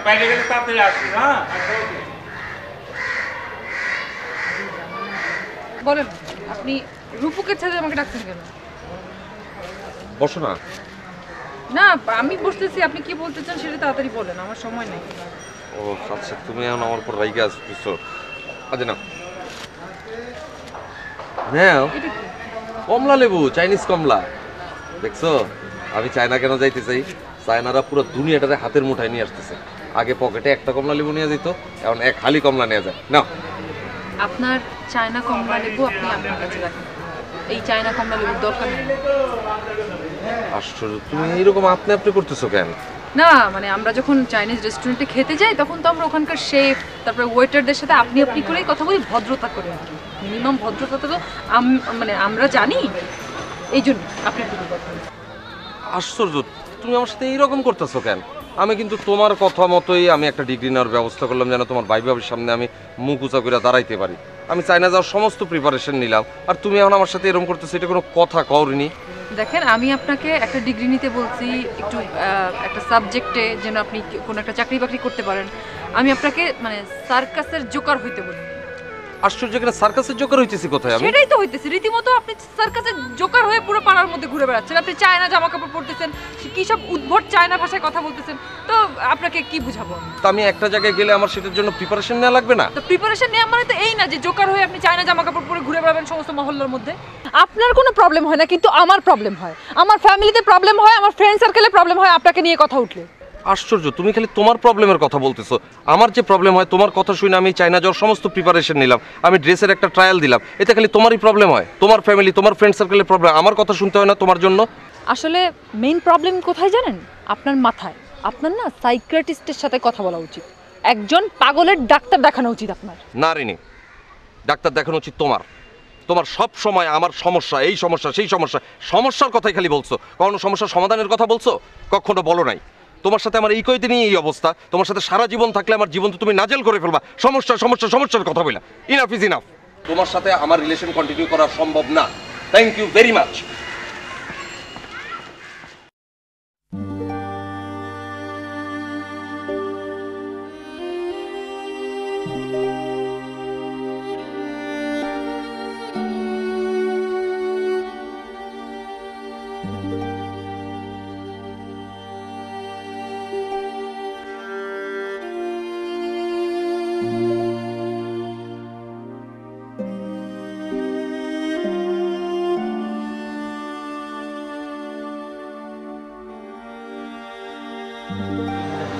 বাইরে গেলে তাড়াতাড়ি আসবি। হ্যাঁ, বলেন, আপনি রূপকের সাথে আমাকে ডাকছেন কেন? বসো না। না, আমি বসতেছি, আপনি কি বলতে চান সেটা তাড়াতাড়ি বলেন, আমার সময় নেই। ও আচ্ছা, তুমি এখন আমার উপর রাইগে আসছো। আচ্ছা না, নাও এটা কি? কমলা লেবু, চাইনিজ কমলা। দেখছো আমি চায়না কেন যাইতে চাই? চায়নারা পুরো দুনিয়াটারে হাতের মুঠায় নিয়ে আসতেছে। আগে পকেটে একটা কমলা লেবু নিয়ে যেত, এখন এক খালি কমলা নিয়ে যায়। না, আপনার চায়না কমলা লেবু আপনি আপনার কাছে রাখেন, এই চায়না কমলা লেবুর দরকার নেই। আশ্চর্য, তুমি এইরকম আপনি আপনি করতেছো কেন? না মানে আমরা যখন চাইনিজ রেস্টুরেন্টে খেতে যাই তখন তো আমরা ওখানকার শেফ তারপরে ওয়েটারদের সাথে আপনি আপনি করেই কথা বলি, ভদ্রতা করে আর কি। মিনিমাম ভদ্রতা তো মানে আমরা জানি, এই জন্য আপনি আপনি কথা বলি। আশ্চর্য, তুমি আমার সাথে এইরকম করতেছো কেন? আমি কিন্তু তোমার কথা মতোই আমি একটা ডিগ্রি নেওয়ার ব্যবস্থা করলাম, যেন তোমার ভাই ভাবির সামনে আমি মুখ উঁচা করে দাঁড়াইতে পারি। আমি চায়না যাওয়ার সমস্ত প্রিপারেশন নিলাম, আর তুমি এখন আমার সাথে এরকম করতেছো, এটা কোনো কথা কওনি। দেখেন, আমি আপনাকে একটা ডিগ্রি নিতে বলছি, একটু একটা সাবজেক্টে যেন আপনি কোনো একটা চাকরি বাকরি করতে পারেন। আমি আপনাকে মানে সার্কাসের জোকার হইতে বলি। আশ্চর্য, এখানে সার্কাসের জোকার হইতেছি কোথায় আমি? সেটাই তো হইতেছে, রীতিমতো আপনি সার্কাসের জোকার হয়ে পুরো পাড়ার মধ্যে ঘুরে বেড়াচ্ছেন। আপনি চায়না জামা কাপড় পরতেছেন, কি সব উদ্ভট চায়না ভাষায় কথা বলতেছেন, তো আপনাকে কি বুঝাবো? তা আমি একটা জায়গায় গেলে আমার সেটার জন্য প্রিপারেশন নেওয়া লাগবে না? তো প্রিপারেশন নেওয়া মানে তো এই না যে জোকার হয়ে আপনি চায়না জামা কাপড় পরে ঘুরে বেড়াবেন সমস্ত মহল্লার মধ্যে। আপনার কোনো প্রবলেম হয় না, কিন্তু আমার প্রবলেম হয়, আমার ফ্যামিলিতে প্রবলেম হয়, আমার ফ্রেন্ড সার্কেলে প্রবলেম হয় আপনাকে নিয়ে কথা উঠলে। আশ্চর্য, তুমি খালি তোমার প্রবলেমের কথা বলতেছো। আমার যে প্রবলেম হয়, তোমার কথা শুনে আমি চায়না যাওয়ার সমস্ত প্রিপারেশন নিলাম, আমি ড্রেসের একটা ট্রায়াল দিলাম, এতে খালি তোমারই প্রবলেম হয়, তোমার ফ্যামিলি তোমার ফ্রেন্ড সার্কেলের প্রবলেম। আমার কথা শুনতে হয় না তোমার জন্য? আসলে মেইন প্রবলেম কোথায় জানেন? আপনার মাথায়। আপনার না সাইকিয়াট্রিস্টের সাথে কথা বলা উচিত, একজন পাগলের ডাক্তার দেখানো উচিত আপনার। না রিনি, ডাক্তার দেখানো উচিত তোমার। তোমার সব সময় আমার সমস্যা, এই সমস্যা সেই সমস্যা, সমস্যার কথাই খালি বলছো, কখনো সমস্যার সমাধানের কথা বলছো? কখনো বলো নাই। তোমার সাথে আমার এই কয়দিন এই অবস্থা, তোমার সাথে সারা জীবন থাকলে আমার জীবন তো তুমি নাজেল করে ফেলবা। সমস্যা সমস্যা সমস্যার কথা বলা, ইনাফ ইজ ইনাফ। তোমার সাথে আমার রিলেশন কন্টিনিউ করা সম্ভব না। Thank you very much.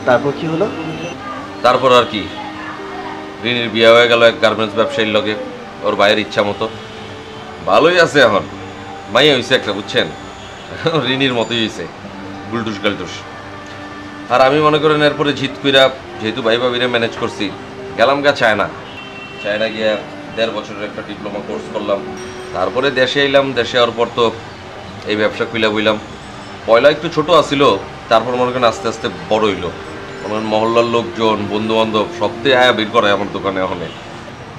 তারপর কি হলো? তারপর আর কি, রিনির বিয়ে হয়ে গেল এক গার্মেন্টস ব্যবসায়ীর লগে, ওর ভাইয়ের ইচ্ছা মতো। ভালোই আছে এখন, মাইয়া হয়েছে একটা, বুঝছেন? রিনির মতোই হয়েছে, গুলটুস গালটুস। আর আমি মনে করেন এরপরে জিত কইরা, যেহেতু ভাই ভাবিরে ম্যানেজ করছি, গেলাম গা চায়না গিয়া 1.5 বছরের একটা ডিপ্লোমা কোর্স করলাম। তারপরে দেশে এলাম। দেশে আওয়ার পর তো এই ব্যবসা খুইলা বইলাম। পয়লা একটু ছোট আসিল, তারপর মনে করেন আস্তে আস্তে বড় হইলো। মনে করেন মহল্লার লোকজন, বন্ধু বান্ধব সবতে আয়া বের করে আমার দোকানে এখন।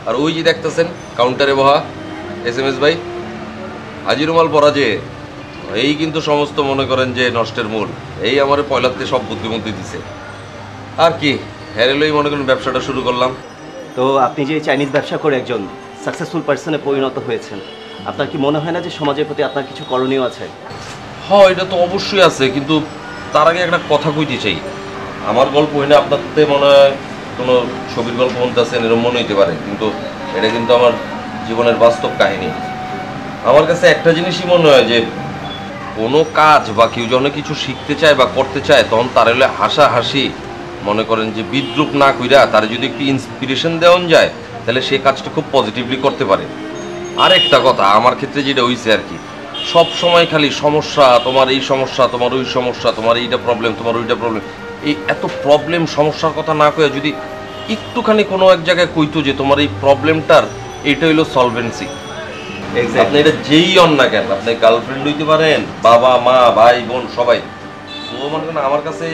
আর ওই যে দেখতেছেন কাউন্টারে বহা SMS ভাই, হাজিরুমাল পরা যে, এই কিন্তু সমস্ত মনে করেন যে নষ্টের মূল। এই আমার পয়লাতে সব বুদ্ধিমন্ত্রী দিছে। আর কি হেরেলই মনে করেন ব্যবসাটা শুরু করলাম। তো আপনি যে চাইনিজ ব্যবসা করে একজন সাকসেসফুল পার্সনে পরিণত হয়েছেন, আপনার কি মনে হয় না যে সমাজের প্রতি আপনার কিছু করণীয় আছে? হ্যাঁ, এটা তো অবশ্যই আছে, কিন্তু তার আগে একটা কথা কইতে চাই। আমার গল্প হইনা আপনাদের মনে হয় কোনো ছবির গল্প শুনতেছেন, এরকম মনে হইতে পারে, কিন্তু এটা কিন্তু আমার জীবনের বাস্তব কাহিনী। আমার কাছে একটা জিনিসই মনে হয় যে কোনো কাজ বা কেউ যখন কিছু শিখতে চায় বা করতে চায়, তখন তার হলে হাসাহাসি মনে করেন যে বিদ্রুপ না কইরা তার যদি একটু ইন্সপিরেশন দেওয়া যায়, তাহলে সে কাজটা খুব পজিটিভলি করতে পারে। আর একটা কথা আমার ক্ষেত্রে যেটা হইছে আর কি, সব সময় খালি সমস্যা, তোমার এই সমস্যা, তোমার ওই সমস্যা, তোমার এইটা প্রবলেম, তোমার ওইটা প্রবলেম, এই এত প্রবলেম সমস্যার কথা না কয়ে যদি একটুখানি কোনো এক জায়গায় কইতো যে তোমার এই প্রবলেমটার এইটা হইলো সলভেন্সি। আপনি এটা যেই হন না কেন, আপনি গার্লফ্রেন্ড হইতে পারেন, বাবা মা ভাই বোন সবাই। তো মনে করেন আমার কাছে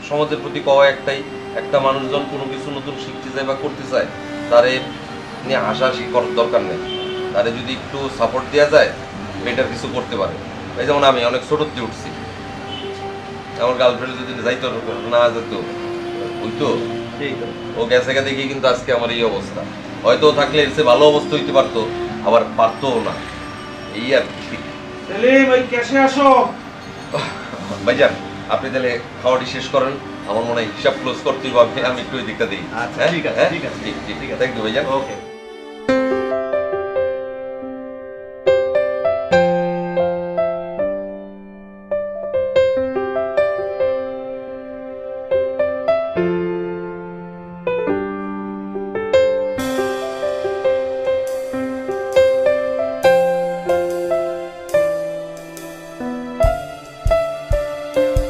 সমাজের প্রতি কওয়া একটাই, একটা মানুষজন কোনো কিছু নতুন শিখতে চায় বা করতে চায়, তারে নিয়ে হাসাহাসি করার দরকার নেই। তারে যদি একটু সাপোর্ট দেওয়া যায়, বেটার কিছু করতে পারে। এই যেমন আমি অনেক ছোটতে উঠছি, আমার গার্লফ্রেন্ড যদি যাইতো না যেত হইতো, ও গেছে গা দেখি কিন্তু আজকে আমার এই অবস্থা। হয়তো থাকলে এর চেয়ে ভালো অবস্থা হইতে পারতো, আবার পারতোও না, এই আর কি। ভাইজান আপনি তাহলে খাওয়াটি শেষ করেন, আমার মনে হয় হিসাব ক্লোজ করতেই হবে, আমি একটু ওই দিকটা দিই। আচ্ছা, ঠিক আছে, ঠিক আছে, ঠিক আছে, থ্যাংক ইউ ভাইজান। ওকে।